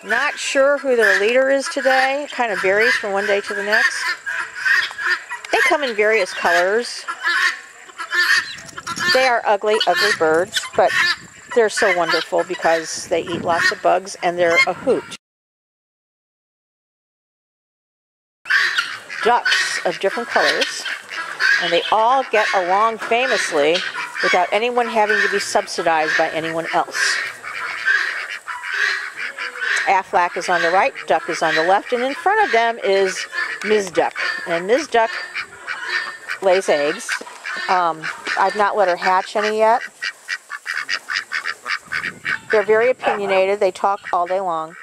Not sure who their leader is today. It kind of varies from one day to the next. They come in various colors. They are ugly, ugly birds, but they're so wonderful because they eat lots of bugs and they're a hoot. Ducks of different colors, and they all get along famously without anyone having to be subsidized by anyone else. Aflac is on the right, Duck is on the left, and in front of them is Ms. Duck. And Ms. Duck lays eggs. I've not let her hatch any yet. They're very opinionated. They talk all day long.